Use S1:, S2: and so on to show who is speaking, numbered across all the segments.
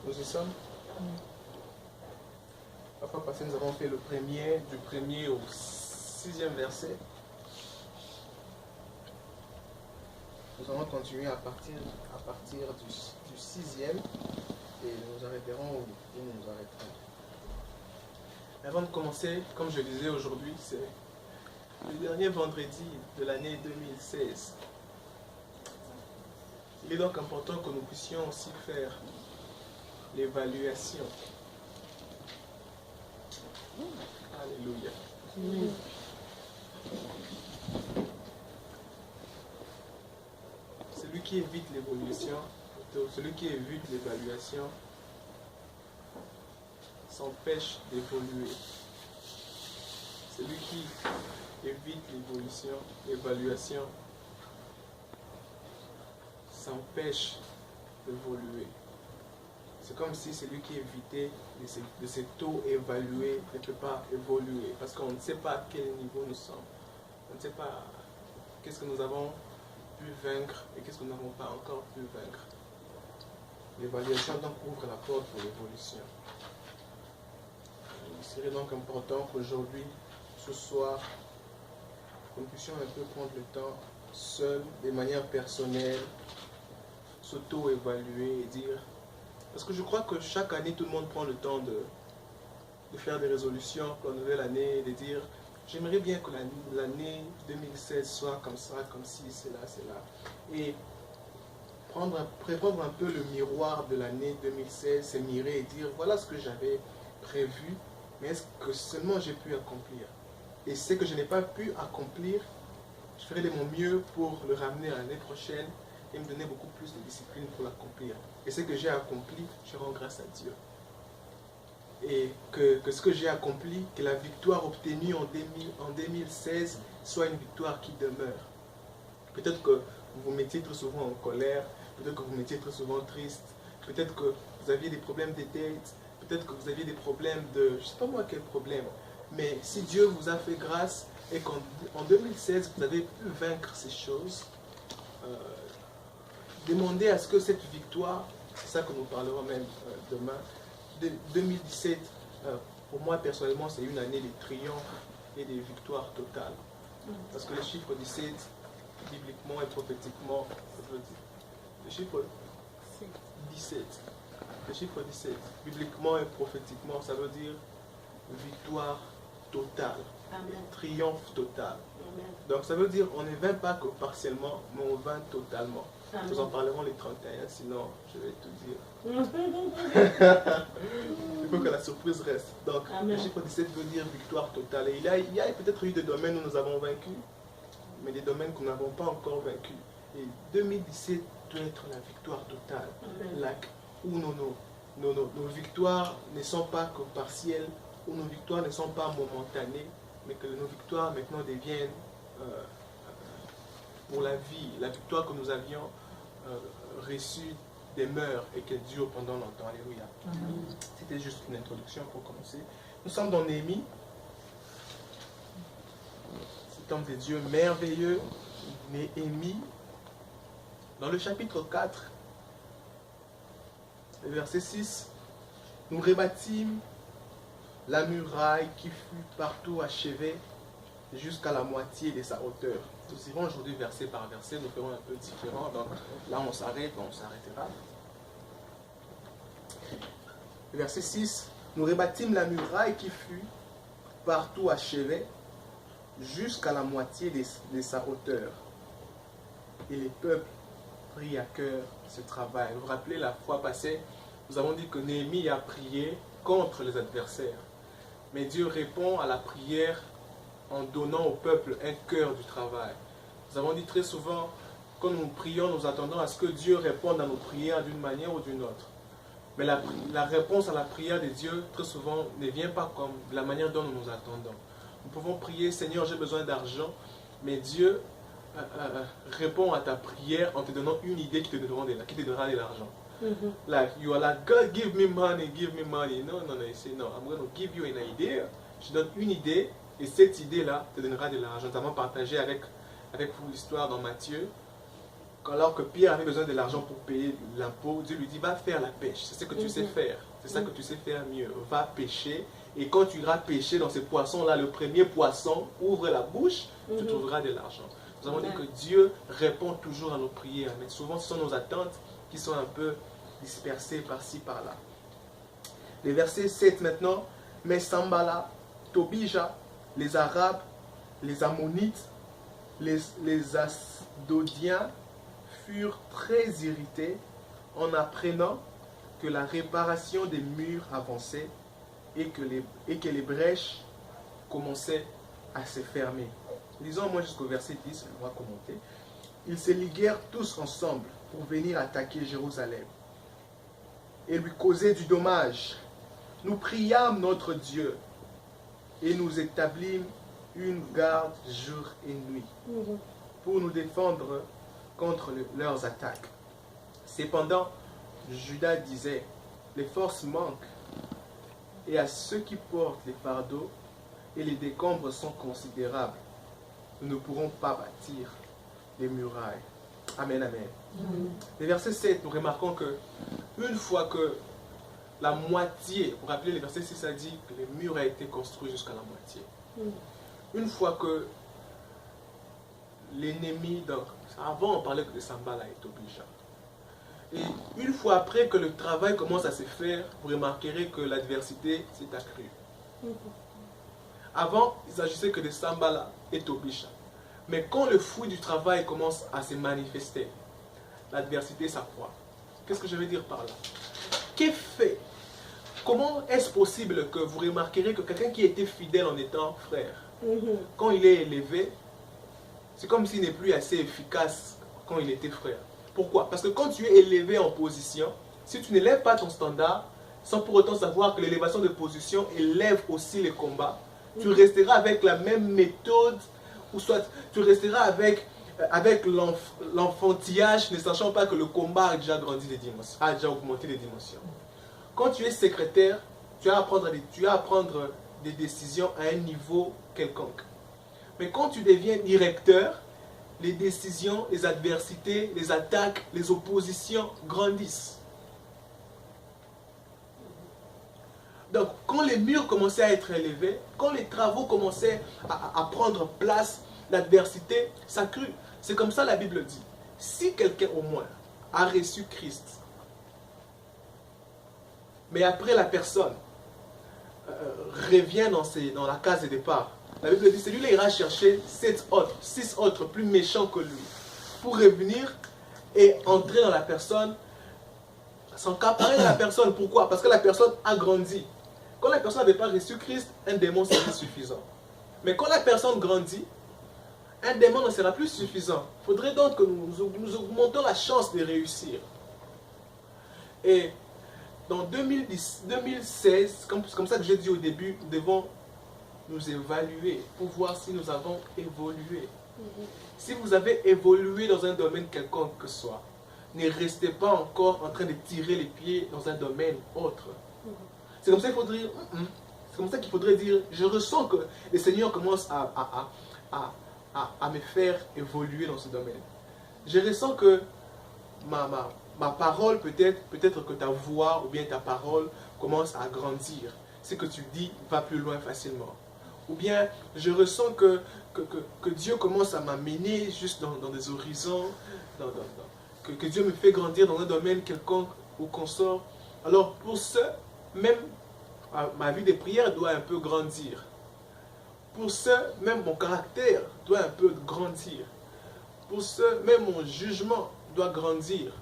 S1: Nous y sommes. La fois passée, nous avons fait le premier, du 1er au 6e verset. Nous allons continuer à partir du 6e et nous arrêterons où nous arrêterons. Avant de commencer, comme je le disais aujourd'hui, c'est le dernier vendredi de l'année 2016. Il est donc important que nous puissions aussi faire l'évaluation. Alléluia.
S2: Oui.
S1: Celui qui évite l'évolution, celui qui évite l'évaluation, s'empêche d'évoluer. Celui qui évite l'évaluation, s'empêche d'évoluer. C'est comme si celui qui évitait de s'auto-évaluer ne peut pas évoluer. Parce qu'on ne sait pas à quel niveau nous sommes. On ne sait pas qu'est-ce que nous avons pu vaincre et qu'est-ce que nous n'avons pas encore pu vaincre. L'évaluation donc ouvre la porte pour l'évolution. Il serait donc important qu'aujourd'hui, ce soir, nous puissions un peu prendre le temps, seul, de manière personnelle, s'auto-évaluer et dire... Parce que je crois que chaque année, tout le monde prend le temps de faire des résolutions pour la nouvelle année, de dire j'aimerais bien que l'année 2016 soit comme ça, comme ci, c'est là, c'est là. Et prendre un peu le miroir de l'année 2016, se mirer et dire voilà ce que j'avais prévu, mais est-ce que seulement j'ai pu accomplir? Et ce que je n'ai pas pu accomplir, je ferai de mon mieux pour le ramener à l'année prochaine et me donner beaucoup plus de discipline pour l'accomplir. Et ce que j'ai accompli, je rends grâce à Dieu. Et que ce que j'ai accompli, que la victoire obtenue en 2016 soit une victoire qui demeure. Peut-être que vous vous mettiez très souvent en colère, peut-être que vous vous mettiez très souvent triste, peut-être que vous aviez des problèmes de tête, peut-être que vous aviez des problèmes de... Je ne sais pas moi quel problème. Mais si Dieu vous a fait grâce et qu'en 2016 vous avez pu vaincre ces choses, demandez à ce que cette victoire, c'est ça que nous parlerons même demain, 2017, pour moi personnellement, c'est une année de triomphe et de victoire totale. Parce que le chiffre 17, bibliquement et prophétiquement, le chiffre 17, bibliquement et prophétiquement, ça veut dire victoire totale, triomphe total. Amen. Donc ça veut dire on ne vainc pas que partiellement, mais on vainc totalement. Amen. Nous en parlerons les 31, sinon je vais tout dire. Il faut que la surprise reste. Donc Amen. Le chiffre 17 veut dire victoire totale. Et il y a peut-être eu des domaines où nous avons vaincu, mais des domaines que nous n'avons pas encore vaincus. Et 2017 doit être la victoire totale. Où nos victoires ne sont pas que partielles, où nos victoires ne sont pas momentanées, mais que nos victoires maintenant deviennent pour la vie. La victoire que nous avions reçue demeure et qu'elle dure pendant longtemps. Alléluia. C'était juste une introduction pour commencer. Nous sommes dans Néhémie, cet homme de Dieu merveilleux, Néhémie, dans le chapitre 4, le verset 6, nous rebâtîmes la muraille qui fut partout achevée jusqu'à la moitié de sa hauteur. Nous irons aujourd'hui verset par verset, nous ferons un peu différent. Donc là on s'arrête, on s'arrêtera. Verset 6, nous rebâtîmes la muraille qui fut partout achevée jusqu'à la moitié de sa hauteur. Et les peuples prit à cœur ce travail. Vous vous rappelez la fois passée, nous avons dit que Néhémie a prié contre les adversaires. Mais Dieu répond à la prière en donnant au peuple un cœur du travail. Nous avons dit très souvent, quand nous prions, nous attendons à ce que Dieu réponde à nos prières d'une manière ou d'une autre. Mais la réponse à la prière de Dieu, très souvent, ne vient pas comme de la manière dont nous nous attendons. Nous pouvons prier, Seigneur, j'ai besoin d'argent, mais Dieu répond à ta prière en te donnant une idée qui te donnera de l'argent. Like, you are like, God, give me money, give me money. Non, il say, no, I'm going to give you an idea. Je te donne une idée, et cette idée-là te donnera de l'argent. Nous avons partagé avec vous l'histoire dans Matthieu, alors que Pierre avait besoin de l'argent pour payer l'impôt, Dieu lui dit, va faire la pêche, c'est ce que tu sais faire, c'est ça que tu sais faire mieux, va pêcher, et quand tu iras pêcher dans ces poissons-là, le premier poisson, ouvre la bouche, tu trouveras de l'argent. Nous avons dit que Dieu répond toujours à nos prières, mais souvent ce sont nos attentes qui sont un peu dispersées par-ci, par-là. Les versets 7 maintenant, mais Sambala, Tobija, les Arabes, les Ammonites, les Asdodiens furent très irrités en apprenant que la réparation des murs avançait et que les brèches commençaient à se fermer. Lisons moi jusqu'au verset 10, on va commenter. Ils se liguèrent tous ensemble pour venir attaquer Jérusalem et lui causer du dommage. Nous priâmes notre Dieu et nous établîmes une garde jour et nuit pour nous défendre contre leurs attaques. Cependant, Judas disait, les forces manquent et à ceux qui portent les fardeaux et les décombres sont considérables. Nous ne pourrons pas bâtir les murailles. Amen, amen. Le verset 7, nous remarquons que une fois que la moitié, pour rappeler le verset 6, ça dit que le mur a été construit jusqu'à la moitié. Une fois que l'ennemi, donc avant on parlait que de Sambala et Tobija. Et une fois après que le travail commence à se faire, vous remarquerez que l'adversité s'est accrue. Avant, il s'agissait que de Sambala et Tobija. Mais quand le fruit du travail commence à se manifester, l'adversité s'accroît. Qu'est-ce que je veux dire par là? Qu'est fait? Comment est-ce possible que vous remarquerez que quelqu'un qui était fidèle en étant frère, quand il est élevé, c'est comme s'il n'est plus assez efficace quand il était frère? Pourquoi? Parce que quand tu es élevé en position, si tu n'élèves pas ton standard, sans pour autant savoir que l'élévation de position élève aussi les combats, tu resteras avec la même méthode, ou soit tu resteras avec l'enfantillage, ne sachant pas que le combat a déjà grandi les dimensions, a déjà augmenté les dimensions. Quand tu es secrétaire, tu as à prendre des décisions à un niveau quelconque. Mais quand tu deviens directeur, les décisions, les adversités, les attaques, les oppositions grandissent. Donc, quand les murs commençaient à être élevés, quand les travaux commençaient à prendre place, l'adversité s'accrut. C'est comme ça la Bible dit. Si quelqu'un au moins a reçu Christ, mais après la personne revient dans la case de départ, la Bible dit, celui-là ira chercher 6 autres plus méchants que lui, pour revenir et entrer dans la personne, s'encaparer de la personne. Pourquoi? Parce que la personne a grandi. Quand la personne n'avait pas reçu Christ, un démon serait suffisant. Mais quand la personne grandit, un démon ne sera plus suffisant. Il faudrait donc que nous augmentons la chance de réussir. Et dans 2016, comme ça que j'ai dit au début, nous devons nous évaluer pour voir si nous avons évolué. Si vous avez évolué dans un domaine quelconque que ce soit, ne restez pas encore en train de tirer les pieds dans un domaine autre. C'est comme ça qu'il faudrait dire, je ressens que le Seigneur commence à me faire évoluer dans ce domaine. Je ressens que ma parole, peut-être que ta voix ou bien ta parole commence à grandir. Ce que tu dis va plus loin facilement. Ou bien je ressens que Dieu commence à m'amener juste dans des horizons, que Dieu me fait grandir dans un domaine quelconque ou qu'on sort. Alors pour ce, même ma vie de prière doit un peu grandir. Pour ce, même mon caractère doit un peu grandir. Pour ce, même mon jugement doit grandir.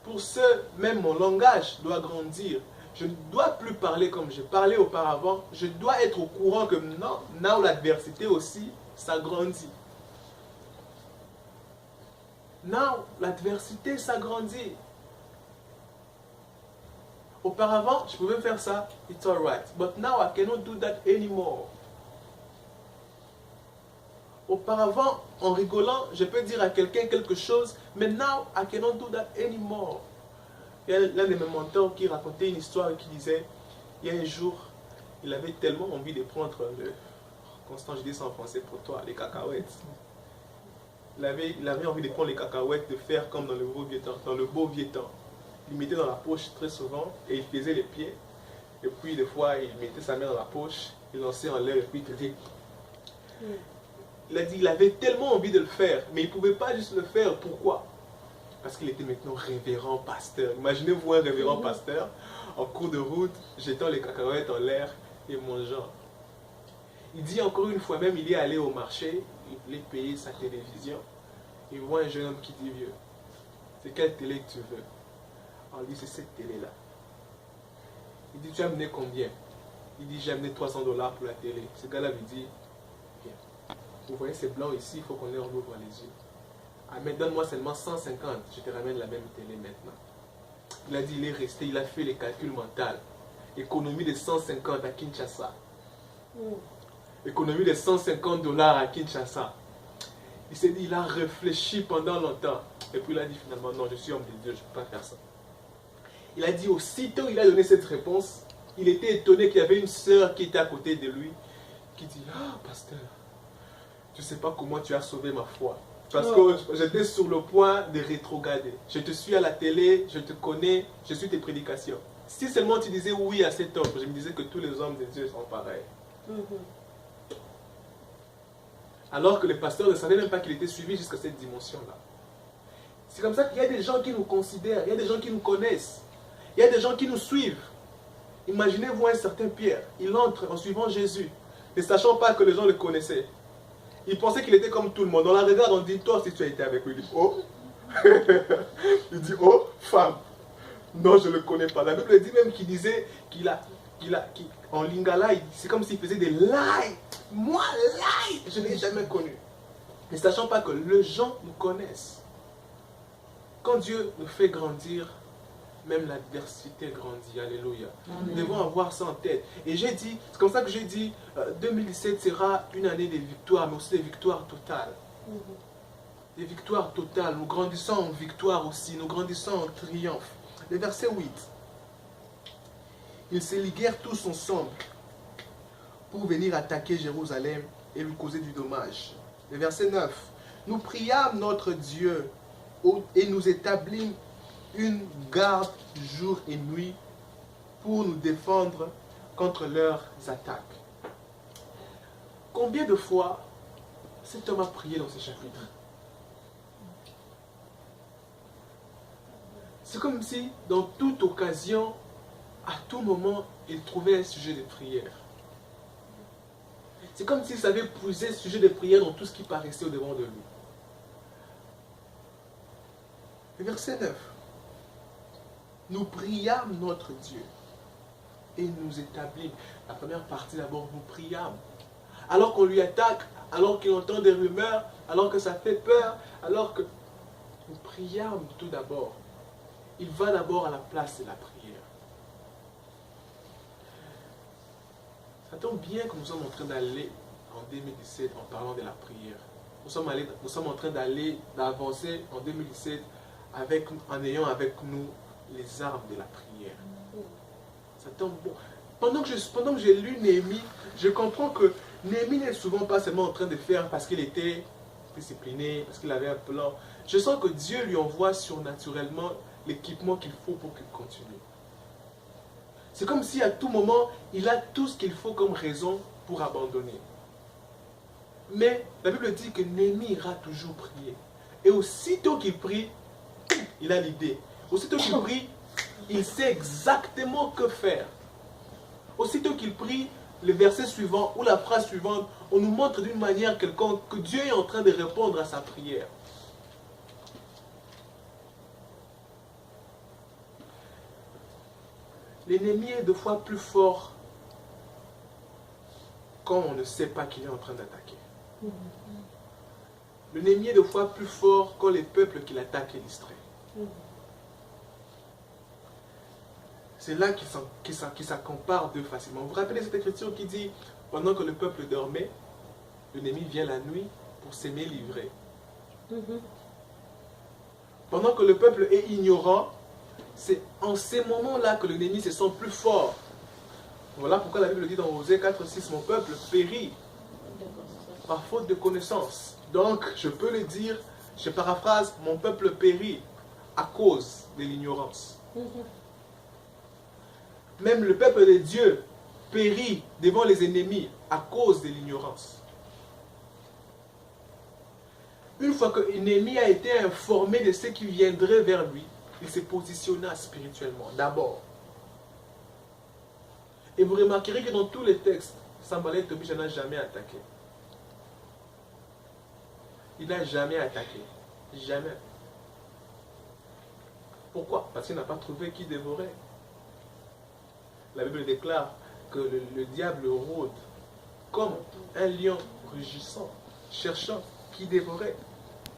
S1: Pour ce, même mon langage doit grandir. Je ne dois plus parler comme je parlais auparavant. Je dois être au courant que maintenant l'adversité aussi, ça grandit. Now, l'adversité, ça grandit. Auparavant, je pouvais faire ça, it's alright. But now, I cannot do that anymore. Auparavant, en rigolant, je peux dire à quelqu'un quelque chose, mais now, I cannot do that anymore. Il y a l'un de mes mentors qui racontait une histoire qui disait, il y a un jour, il avait tellement envie de prendre le, Constant, je dis ça en français pour toi, les cacahuètes. il avait envie de prendre les cacahuètes, de faire comme dans le beau vieux temps, dans le beau vieux temps. Il mettait dans la poche très souvent et il faisait les pieds. Et puis des fois, il mettait sa main dans la poche, il lançait en l'air et puis il faisait. Il a dit qu'il avait tellement envie de le faire, mais il ne pouvait pas juste le faire. Pourquoi? Parce qu'il était maintenant révérend pasteur. Imaginez-vous un révérend pasteur en cours de route, jetant les cacahuètes en l'air et mangeant. Il dit encore une fois même, il est allé au marché, il voulait payer sa télévision. Il voit un jeune homme qui dit, vieux, c'est quelle télé que tu veux? On lui dit, c'est cette télé-là. Il dit, tu as amené combien? Il dit, j'ai amené $300 pour la télé. Ce gars-là lui dit, viens, vous voyez ces blancs ici, il faut qu'on leur ouvre les yeux. Ah, mais donne-moi seulement 150, je te ramène la même télé maintenant. Il a dit, il est resté, il a fait les calculs mentaux. Économie de 150 à Kinshasa. Économie de $150 à Kinshasa. Il s'est dit, il a réfléchi pendant longtemps. Et puis il a dit finalement, non, je suis homme de Dieu, je ne peux pas faire ça. Il a dit, aussitôt il a donné cette réponse, il était étonné qu'il y avait une sœur qui était à côté de lui, qui dit, ah, pasteur, je ne sais pas comment tu as sauvé ma foi. Parce que j'étais sur le point de rétrograder. Je te suis à la télé, je te connais, je suis tes prédications. Si seulement tu disais oui à cet homme, je me disais que tous les hommes de Dieu sont pareils. Alors que le pasteur ne savait même pas qu'il était suivi jusqu'à cette dimension-là. C'est comme ça qu'il y a des gens qui nous considèrent, il y a des gens qui nous connaissent, il y a des gens qui nous suivent. Imaginez-vous un certain Pierre, il entre en suivant Jésus, ne sachant pas que les gens le connaissaient. Il pensait qu'il était comme tout le monde. On la regarde, on dit, toi si tu as été avec lui, il dit, oh. Il dit, oh, femme. Non, je ne le connais pas. La Bible dit même qu'il disait en lingala, c'est comme s'il faisait des lies. Moi, lies, je ne l'ai jamais connu. Ne sachant pas que les gens nous connaissent. Quand Dieu nous fait grandir, même l'adversité grandit. Alléluia. Nous devons avoir ça en tête. Et j'ai dit, c'est comme ça que j'ai dit, 2017 sera une année de victoires, mais aussi des victoires totales. Des victoires totales. Nous grandissons en victoire aussi. Nous grandissons en triomphe. Le verset 8. Ils se liguèrent tous ensemble pour venir attaquer Jérusalem et lui causer du dommage. Le verset 9. Nous priâmes notre Dieu et nous établîmes une garde jour et nuit pour nous défendre contre leurs attaques. Combien de fois cet homme a prié dans ce chapitre? C'est comme si, dans toute occasion, à tout moment, il trouvait un sujet de prière. C'est comme s'il savait puiser ce sujet de prière dans tout ce qui paraissait au devant de lui. Le verset 9. Nous priâmes notre Dieu et nous établîmes. La première partie d'abord, nous priâmes. Alors qu'on lui attaque, alors qu'il entend des rumeurs, alors que ça fait peur, alors que nous priâmes tout d'abord. Il va d'abord à la place de la prière. Ça tombe bien que nous sommes en train d'aller en 2017 en parlant de la prière. Nous sommes en train d'avancer en 2017 en ayant avec nous les armes de la prière. Ça tombe bon. Pendant que j'ai lu Néhémie, je comprends que Néhémie n'est souvent pas seulement en train de faire parce qu'il était discipliné, parce qu'il avait un plan. Je sens que Dieu lui envoie surnaturellement l'équipement qu'il faut pour qu'il continue. C'est comme si à tout moment, il a tout ce qu'il faut comme raison pour abandonner. Mais la Bible dit que Néhémie ira toujours prier. Et aussitôt qu'il prie, il a l'idée. Aussitôt qu'il prie, il sait exactement que faire. Aussitôt qu'il prie, le verset suivant ou la phrase suivante, on nous montre d'une manière quelconque que Dieu est en train de répondre à sa prière. L'ennemi est deux fois plus fort quand on ne sait pas qu'il est en train d'attaquer. L'ennemi est deux fois plus fort quand les peuples qui l'attaquent est distrait. C'est là qu'il s'accomparent d'eux facilement. Vous vous rappelez cette écriture qui dit, pendant que le peuple dormait, l'ennemi vient la nuit pour s'aimer livrer. Pendant que le peuple est ignorant, c'est en ces moments-là que l'ennemi se sent plus fort. Voilà pourquoi la Bible dit dans Osée 4, 6, mon peuple périt par faute de connaissance. Donc, je peux le dire, je paraphrase, mon peuple périt à cause de l'ignorance. Même le peuple de Dieu périt devant les ennemis à cause de l'ignorance. Une fois que l'ennemi a été informé de ce qui viendrait vers lui, il se positionna spirituellement d'abord. Et vous remarquerez que dans tous les textes, Sanballat et Tobia n'a jamais attaqué. Il n'a jamais attaqué. Jamais. Pourquoi? Parce qu'il n'a pas trouvé qui dévorait. La Bible déclare que le diable rôde comme un lion rugissant, cherchant qui dévorait.